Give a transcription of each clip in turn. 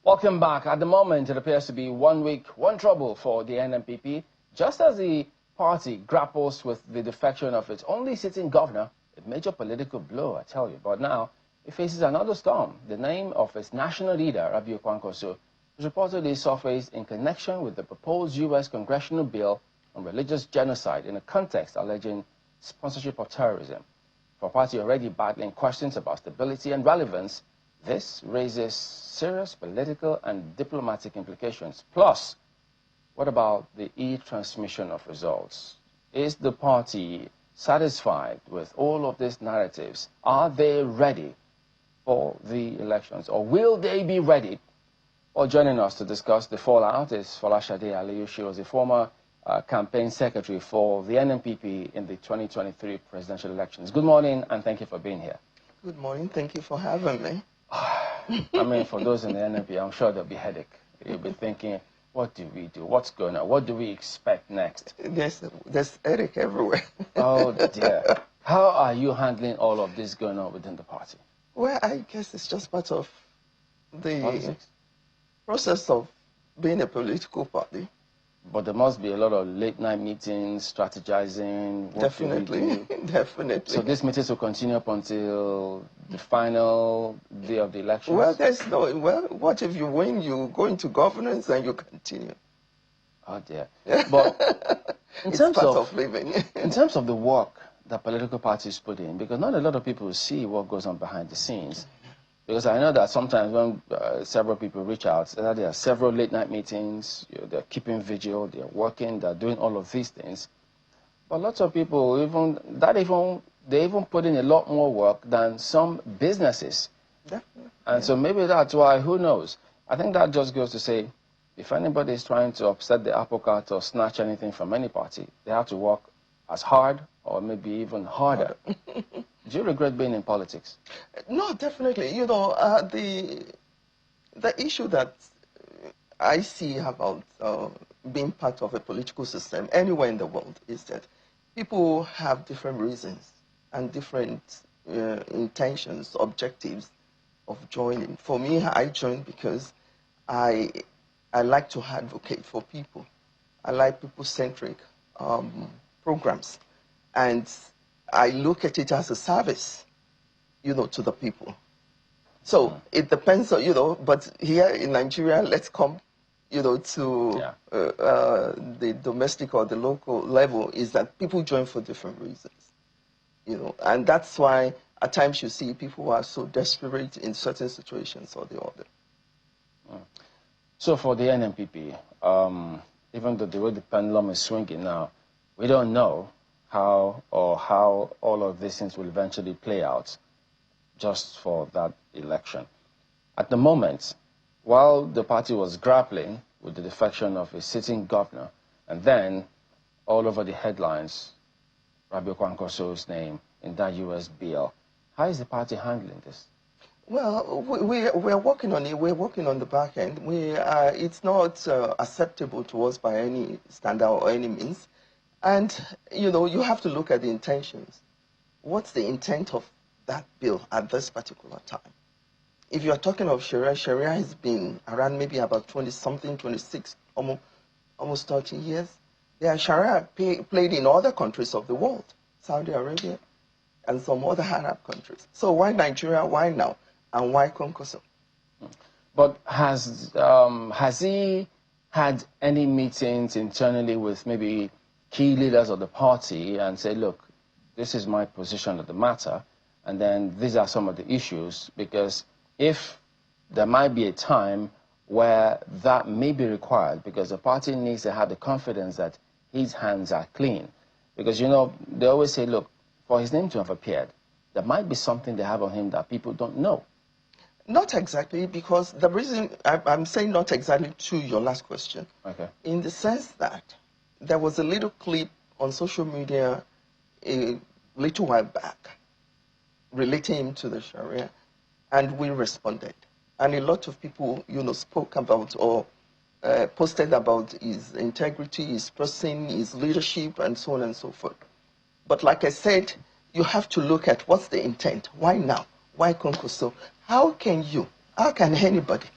Welcome back. At the moment, it appears to be 1 week, one trouble for the NNPP, just as the party grapples with the defection of its only sitting governor, a major political blow, I tell you. But now, it faces another storm. The name of its national leader, Rabiu Kwankwaso, was reportedly surfaced in connection with the proposed U.S. congressional bill on religious genocide in a context alleging sponsorship of terrorism. For a party already battling questions about stability and relevance, this raises serious political and diplomatic implications. Plus, what about the e-transmission of results? Is the party satisfied with all of these narratives? Are they ready for the elections, or will they be ready? Well, joining us to discuss the fallout is Folashade Aliyu. She was a former campaign secretary for the NNPP in the 2023 presidential elections. Good morning, and thank you for being here. Good morning. Thank you for having me. I mean, for those in the NNPP, I'm sure there'll be headache. You'll be thinking, what do we do? What's going on? What do we expect next? There's headache everywhere. Oh, dear. How are you handling all of this going on within the party? Well, I guess it's just part of the Politics? process of being a political party. But there must be a lot of late-night meetings, strategizing. Definitely, definitely. So these meetings will continue up until the final day of the election? Well, what if you win, you go into governance and you continue? Oh, dear. But in terms of living. In terms of the work that political parties put in, because not a lot of people see what goes on behind the scenes. Because I know that sometimes when several people reach out, there are several late-night meetings, they're keeping vigil, they're working, they're doing all of these things. But lots of people, they even put in a lot more work than some businesses. Definitely. And so maybe that's why, who knows? I think that just goes to say, if anybody is trying to upset the apple cart or snatch anything from any party, they have to work as hard or maybe even harder. Do you regret being in politics? No, definitely. You know, the issue that I see about being part of a political system anywhere in the world is that people have different reasons and different intentions, objectives of joining. For me, I joined because I like to advocate for people. I like people-centric programs. And I look at it as a service, to the people. So it depends on, but here in Nigeria, let's come, to the domestic or the local level, is that people join for different reasons, and that's why at times you see people who are so desperate in certain situations or the other. So for the NNPP, even though the way the pendulum is swinging now, we don't know how all of these things will eventually play out just for that election. At the moment, while the party was grappling with the defection of a sitting governor, and then all over the headlines, Rabiu Kwankwaso's name in that U.S. bill, how is the party handling this? Well, we're working on it. We're working on the back end. It's not acceptable to us by any standard or any means. And, you have to look at the intentions. What's the intent of that bill at this particular time? If you're talking of Sharia, Sharia has been around maybe about 20-something, 26, almost 30 years. There are Sharia played in other countries of the world, Saudi Arabia and some other Arab countries. So why Nigeria, why now, and why Kwankwaso? But has he had any meetings internally with maybe key leaders of the party and say, look, this is my position of the matter, and then these are some of the issues, because if there might be a time where that may be required, because the party needs to have the confidence that his hands are clean. Because, they always say, look, for his name to have appeared, there might be something they have on him that people don't know. Not exactly, because the reason I'm saying not exactly to your last question, okay, in the sense that there was a little clip on social media a little while back relating him to the Sharia, and we responded. And a lot of people, spoke about or posted about his integrity, his person, his leadership, and so on and so forth. But like I said, you have to look at what's the intent. Why now? Why Kwankwaso? How can anybody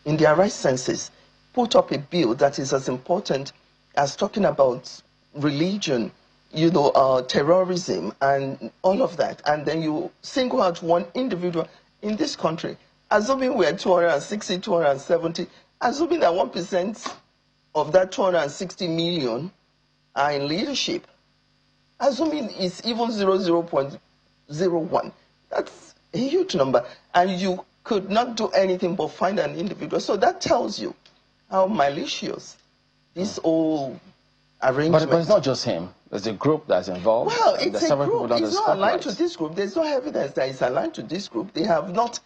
in their right senses, put up a bill that is as important as talking about religion, terrorism and all of that, and then you single out one individual in this country, assuming we're 260, 270, assuming that 1% of that 260 million are in leadership, assuming it's even 0.01, that's a huge number, and you could not do anything but find an individual. So that tells you how malicious this whole arrangement. But it's not just him. There's a group that's involved. Well, it's a group. It's not aligned to spotlight. this group. There's no evidence that it's aligned to this group. They have not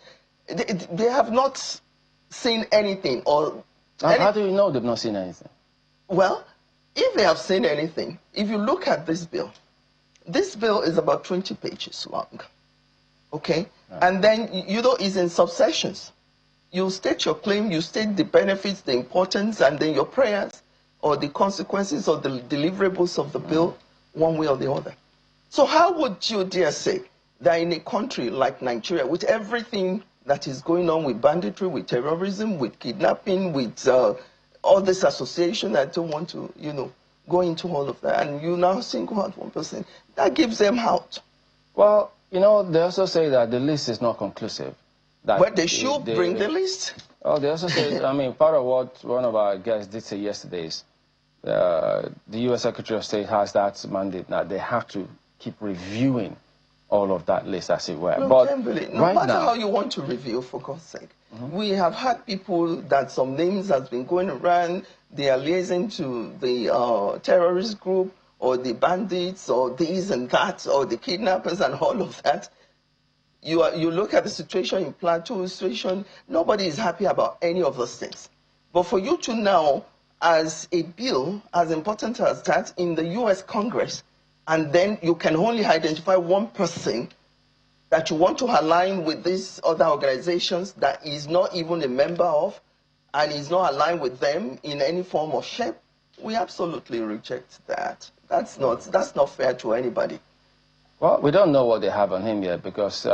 seen anything. How do you know they've not seen anything? Well, if they have seen anything, if you look at this bill is about 20 pages long. Okay? Right. And then, it's in subsections. You state your claim, you state the benefits, the importance, and then your prayers or the consequences or the deliverables of the bill, one way or the other. So how would you dare say that in a country like Nigeria, with everything that is going on with banditry, with terrorism, with kidnapping, with all this association, I don't want to, go into all of that, and you now single out 1%, that gives them out. Well, they also say that the list is not conclusive. But they should bring the list. Oh, they also say, part of what one of our guests did say yesterday is the U.S. Secretary of State has that mandate now. They have to keep reviewing all of that list, as it were. No, but Kimberly, no matter how you want to review, for God's sake, we have had people that some names has been going around, they are liaising to the terrorist group or the bandits or this and that or the kidnappers and all of that. You look at the situation in Plateau, situation, nobody is happy about any of those things. But for you to now, as a bill as important as that in the U.S. Congress, and then you can only identify one person that you want to align with these other organizations that is not even a member of and is not aligned with them in any form or shape, we absolutely reject that. That's not fair to anybody. Well, we don't know what they have on him yet because,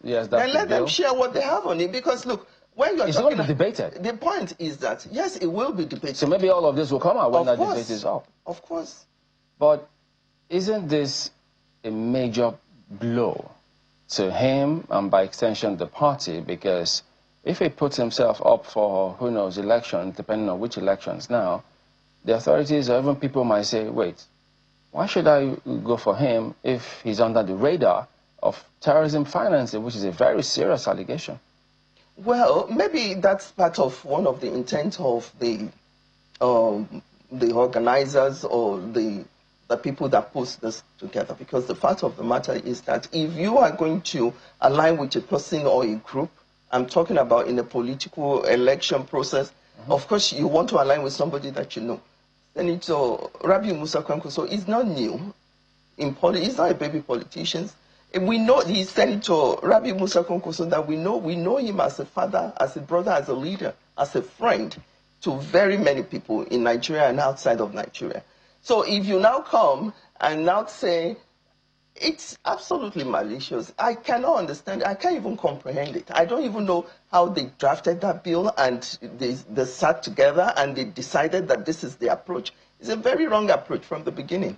yes, that's then let them share what they have on him because, look, when you're talking... It's going to be debated. The point is that, yes, it will be debated. So maybe all of this will come out when that debate is up. Of course. But isn't this a major blow to him and by extension the party? Because if he puts himself up for, who knows, election, depending on which elections now, the authorities or even people might say, wait, why should I go for him if he's under the radar of terrorism financing, which is a very serious allegation? Well, maybe that's part of one of the intent of the organizers or the people that put this together. Because the fact of the matter is that if you are going to align with a person or a group, I'm talking about in a political election process, of course you want to align with somebody that you know. Senator Rabiu Musa Kwankwaso is not new in politics. He's not a baby politician. And we know he's Senator Rabiu Musa Kwankwaso that we know him as a father, as a brother, as a leader, as a friend to very many people in Nigeria and outside of Nigeria. So if you now come and now say it's absolutely malicious, I cannot understand. I can't even comprehend it. I don't even know how they drafted that bill and they sat together and they decided that this is the approach. It's a very wrong approach from the beginning.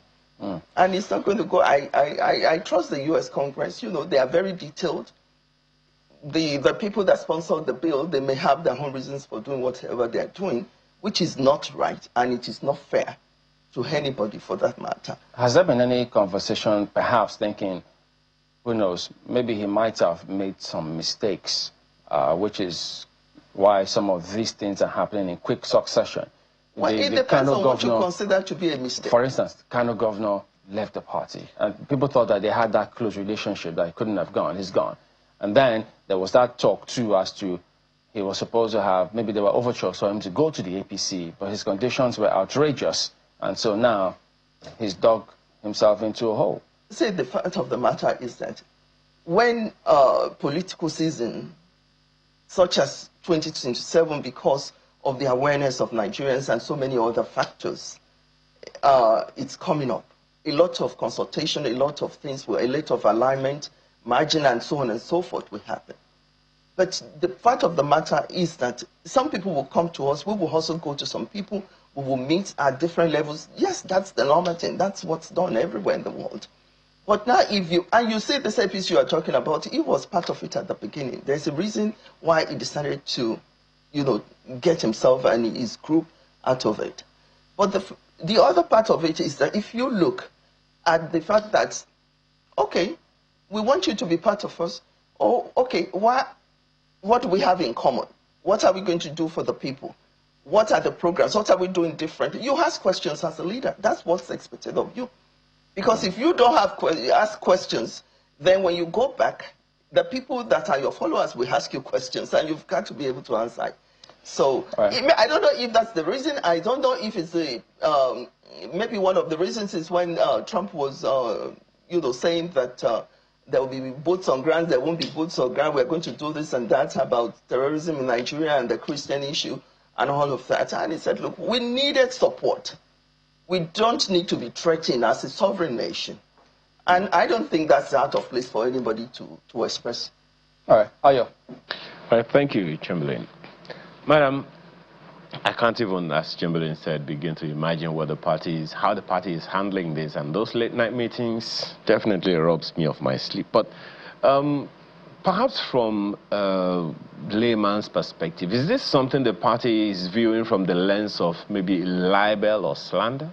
And it's not going to go. I trust the U.S. Congress. They are very detailed. The people that sponsored the bill, they may have their own reasons for doing whatever they are doing, which is not right and it is not fair to anybody for that matter. Has there been any conversation, perhaps thinking, who knows, maybe he might have made some mistakes, which is why some of these things are happening in quick succession? Well, it depends on what you consider to be a mistake. For instance, the Kano governor left the party, and people thought that they had that close relationship, that he couldn't have gone. He's gone. And then there was that talk, too, as to he was supposed to have, maybe there were overtures for him to go to the APC, but his conditions were outrageous. And so now he's dug himself into a hole. See, the fact of the matter is that when political season, such as 2027, because of the awareness of Nigerians and so many other factors, it's coming up. A lot of consultation, a lot of things, a lot of alignment, margin and so on and so forth will happen. But the fact of the matter is that some people will come to us, we will also go to some people, we will meet at different levels. Yes, that's the normal thing. That's what's done everywhere in the world. But now if you, and you say the same piece you are talking about, he was part of it at the beginning. There's a reason why he decided to, get himself and his group out of it. But the other part of it is that if you look at the fact that, okay, we want you to be part of us, or okay, what do we have in common? What are we going to do for the people? What are the programs? What are we doing differently? You ask questions as a leader. That's what's expected of you. Because if you don't ask questions, then when you go back, the people that are your followers will ask you questions, and you've got to be able to answer. So I don't know if that's the reason. I don't know if it's maybe one of the reasons is when Trump was, saying that there will be boots on ground, there won't be boots on ground. We're going to do this and that about terrorism in Nigeria and the Christian issue and all of that. And he said, look, we needed support. We don't need to be threatened as a sovereign nation. And I don't think that's out of place for anybody to express. All right. Ayo. All right. Thank you, Chamberlain. Madam, I can't even, as Chamberlain said, begin to imagine what how the party is handling this. And those late night meetings definitely robs me of my sleep. But perhaps from a layman's perspective, is this something the party is viewing from the lens of maybe libel or slander?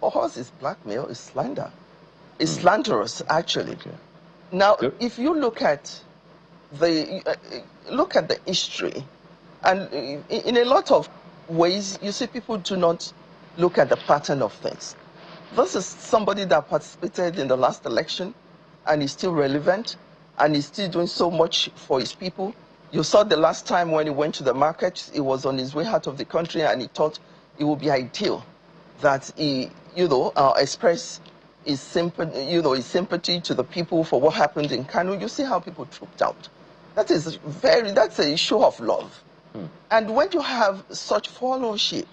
For us, it's blackmail, it's slander. It's slanderous, actually. Okay. Now, if you look at the history, and in a lot of ways, you see people do not look at the pattern of things. This is somebody that participated in the last election, and is still relevant, and is still doing so much for his people. You saw the last time when he went to the market, he was on his way out of the country, and he thought it would be ideal that he, express his sympathy to the people for what happened in Kano. You see how people trooped out. That's a show of love. And when you have such followership,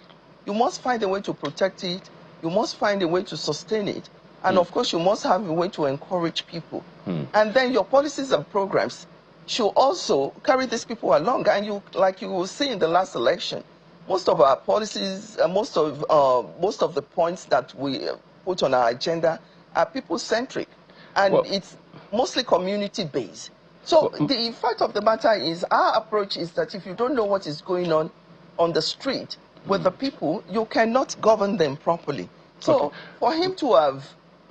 you must find a way to protect it. You must find a way to sustain it. And of course, you must have a way to encourage people. And then your policies and programs should also carry these people along. And like you will see in the last election, most of our policies, most of the points that we put on our agenda are people-centric. And it's mostly community-based. So the fact of the matter is, our approach is that if you don't know what is going on the street with the people, you cannot govern them properly. So for him to have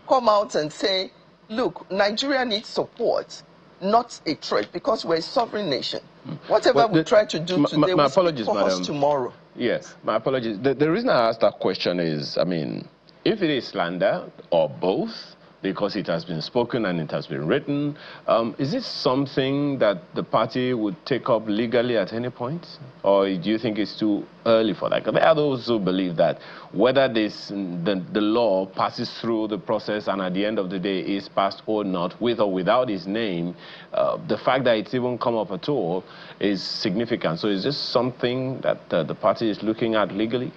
come out and say, look, Nigeria needs support, not a threat, because we're a sovereign nation. Whatever we try to do today will speak for us tomorrow. Yes, my apologies. The reason I asked that question is, I mean, if it is slander or both, because it has been spoken and it has been written, is this something that the party would take up legally at any point? Or do you think it's too early for that? Because there are those who believe that whether the law passes through the process and at the end of the day is passed or not, with or without his name, the fact that it's even come up at all is significant. So is this something that the party is looking at legally?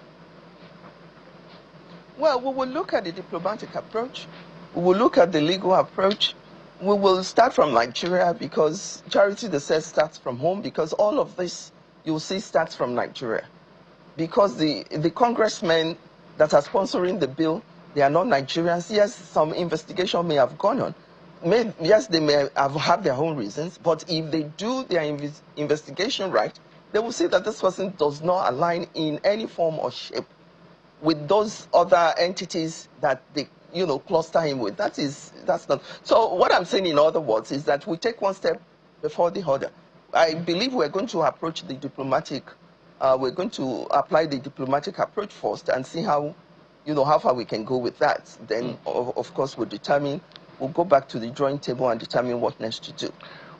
Well, we will look at the diplomatic approach. We will look at the legal approach. We will start from Nigeria, because charity, they said, starts from home, because all of this, you'll see, starts from Nigeria. Because the congressmen that are sponsoring the bill, they are not Nigerians. Yes, some investigation may have gone on. Yes, they may have had their own reasons, but if they do their investigation right, they will see that this person does not align in any form or shape with those other entities that they cluster him with. That's not. So what I'm saying, in other words, is that we take one step before the other. I believe we're going to approach the diplomatic, we're going to apply the diplomatic approach first and see how far we can go with that. Then, of course, we'll go back to the drawing table and determine what next to do.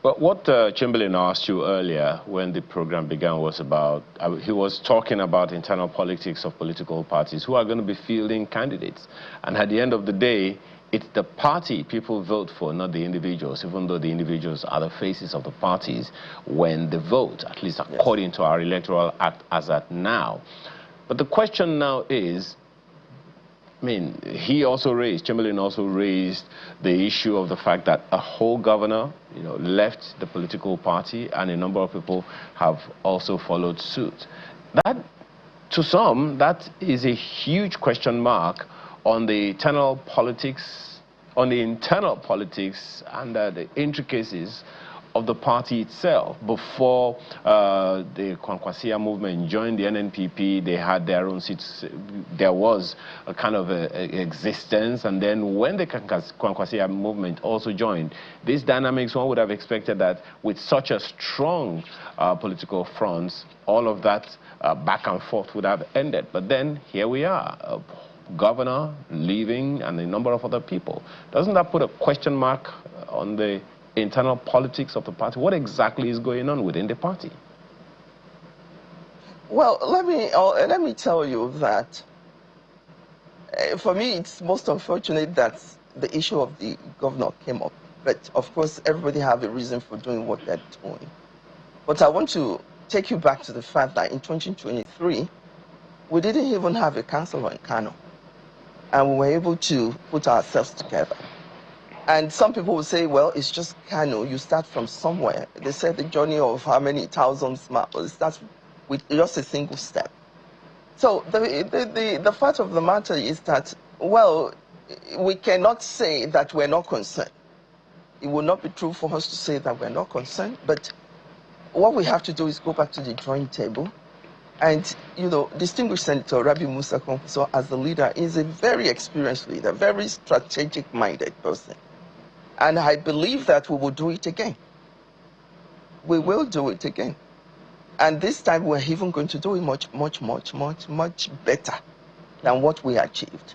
Well, what Chamberlain asked you earlier when the program began was about, he was talking about internal politics of political parties who are going to be fielding candidates. And at the end of the day, it's the party people vote for, not the individuals, even though the individuals are the faces of the parties when they vote, at least according to our electoral act as at now. But the question now is, I mean, Chamberlain also raised the issue of the fact that a whole governor, left the political party, and a number of people have also followed suit. That, to some, that is a huge question mark on the internal politics, and the intricacies of the party itself. Before the Kwankwasia movement joined the NNPP, they had their own seats. There was a kind of existence, and then when the Kwankwasia movement also joined, these dynamics, one would have expected that with such a strong political front, all of that back and forth would have ended. But then here we are, a governor leaving and a number of other people. Doesn't that put a question mark on the internal politics of the party? What exactly is going on within the party? Well, let me tell you that for me, it's most unfortunate that the issue of the governor came up. But of course, everybody have a reason for doing what they're doing. But I want to take you back to the fact that in 2023, we didn't even have a councillor in Kano, and we were able to put ourselves together. And some people will say, well, it's just Kano, you start from somewhere. They said the journey of how many thousands miles, it starts with just a single step. So the fact of the matter is that, well, we cannot say that we're not concerned. It will not be true for us to say that we're not concerned, but what we have to do is go back to the drawing table. And, distinguished Senator Rabi Musa Kwankwaso, as the leader, is a very experienced leader, very strategic-minded person. And I believe that we will do it again. We will do it again. And this time we're even going to do it much better than what we achieved.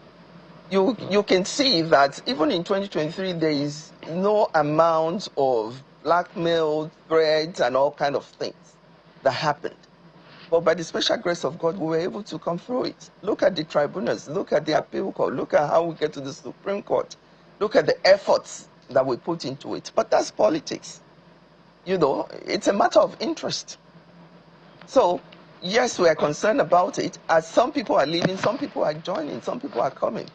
You can see that even in 2023, there is no amount of blackmail, threats, and all kind of things that happened. But by the special grace of God, we were able to come through it. Look at the tribunals, look at the appeal court, look at how we get to the Supreme Court, look at the efforts that we put into it. But that's politics. It's a matter of interest. So, yes, we are concerned about it, as some people are leaving, some people are joining, some people are coming.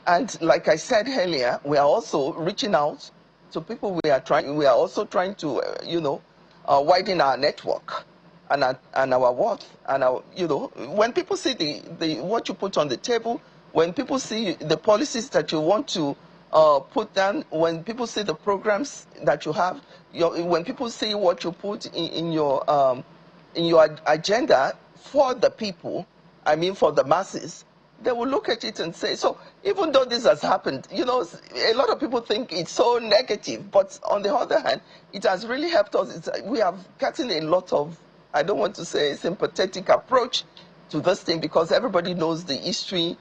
And like I said earlier, we are also reaching out to people. We are also trying to, widen our network and our worth. And when people see what you put on the table, when people see the policies that you want to put down, when people see the programs that you have, when people see what you put in your agenda for the people, I mean for the masses, they will look at it and say, so even though this has happened, a lot of people think it's so negative, but on the other hand, it has really helped us. We have gotten a lot of, I don't want to say sympathetic approach to this thing, because everybody knows the history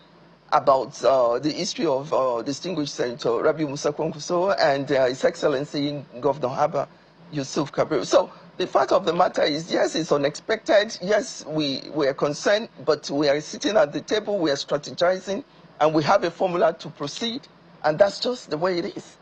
about the history of distinguished Senator Rabi Musa Kwankwaso and His Excellency Governor Abba Yusuf Kabir. So the fact of the matter is, yes, it's unexpected. Yes, we are concerned, but we are sitting at the table, we are strategizing, and we have a formula to proceed, and that's just the way it is.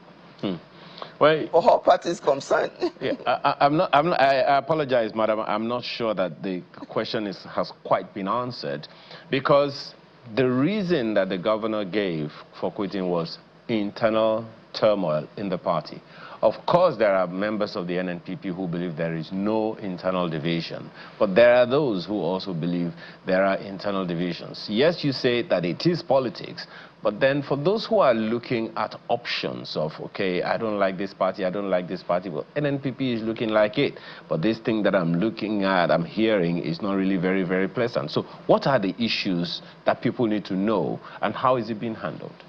Well, for all parties concerned. Yeah, I apologize, madam. I'm not sure that the question has quite been answered, because the reason that the governor gave for quitting was internal turmoil in the party. Of course, there are members of the NNPP who believe there is no internal division, but there are those who also believe there are internal divisions. Yes, you say that it is politics, but then for those who are looking at options of, okay, I don't like this party, I don't like this party, well, NNPP is looking like it, but this thing that I'm looking at, I'm hearing, is not really very, very pleasant. So what are the issues that people need to know, and how is it being handled?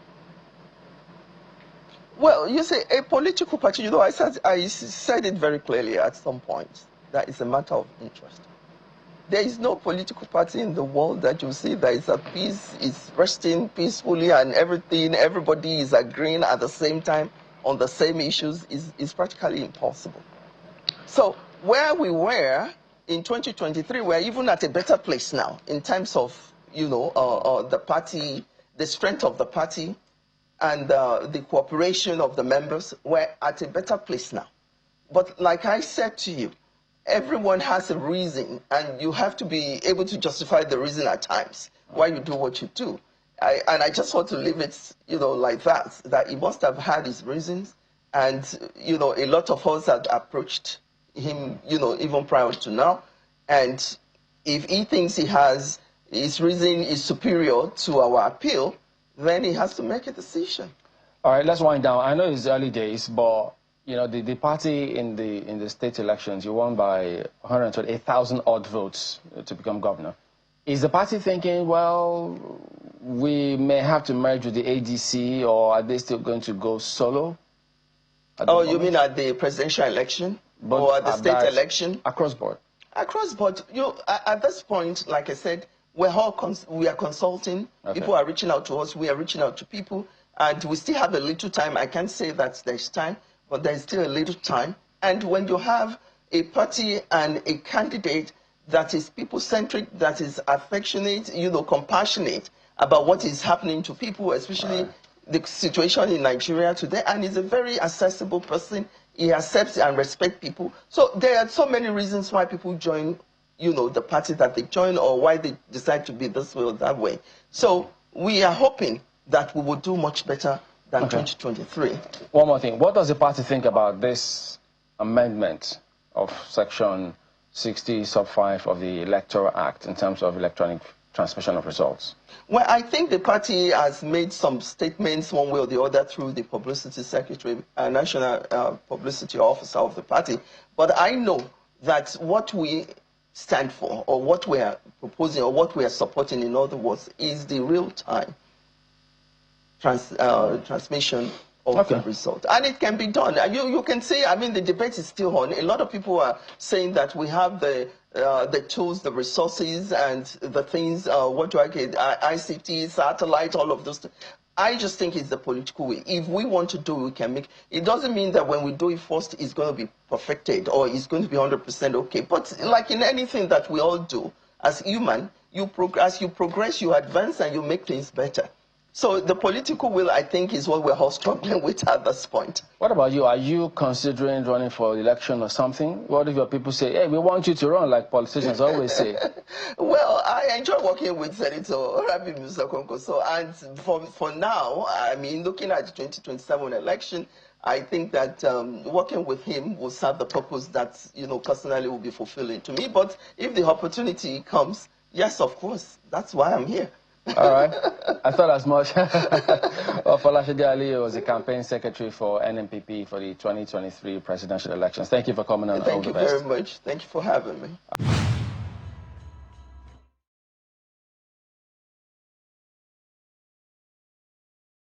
Well, you say a political party, I said it very clearly at some point, that it's a matter of interest. There is no political party in the world that you see that is at peace, is resting peacefully and everything, everybody is agreeing at the same time on the same issues, is practically impossible. So where we were in 2023, we're even at a better place now in terms of, the party, the strength of the party, and the cooperation of the members. We're at a better place now. But like I said to you, everyone has a reason, and you have to be able to justify the reason at times why you do what you do. and I just want to leave it, like that he must have had his reasons. And, a lot of us had approached him, even prior to now. And if he thinks his reason is superior to our appeal, then he has to make a decision. All right, let's wind down. I know it's early days, but the party in the state elections, you won by 128,000 odd votes to become governor. Is the party thinking, well, we may have to merge with the ADC, or are they still going to go solo? Oh, you mean at the presidential election? But or at the state election? Across board. Across board. At this point, like I said, we are consulting. Okay. People are reaching out to us. We are reaching out to people. And we still have a little time. I can't say that there's time, but there's still a little time. And when you have a party and a candidate that is people-centric, that is affectionate, compassionate about what is happening to people, especially the situation in Nigeria today, and he's a very accessible person. He accepts and respects people. So there are so many reasons why people join, the party that they join, or why they decide to be this way or that way. So we are hoping that we will do much better than 2023. One more thing. What does the party think about this amendment of Section 60, Sub 5 of the Electoral Act in terms of electronic transmission of results? Well, I think the party has made some statements one way or the other through the publicity secretary, national publicity officer of the party. But I know that what we stand for, or what we are proposing, or what we are supporting, in other words, is the real-time transmission of the result. And it can be done. You can say, the debate is still on. A lot of people are saying that we have the tools, the resources, and the things, ICT, satellite, all of those. I just think it's the political way. If we want to do it, we can make. It doesn't mean that when we do it first, it's going to be perfected or it's going to be 100% okay. But like in anything that we all do, as human, as you progress, you advance, and you make things better. So the political will, I think, is what we're all struggling with at this point. What about you? Are you considering running for election or something? What if your people say, hey, we want you to run, like politicians always say? Well, I enjoy working with Senator Rabi Musa-Konko. So, and for now, looking at the 2027 election, I think that working with him will serve the purpose that, personally will be fulfilling to me. But if the opportunity comes, yes, of course, that's why I'm here. All right. I thought as much. Folashade Ali was the campaign secretary for NNPP for the 2023 presidential elections. Thank you for coming on. Thank you very much. Thank you for having me.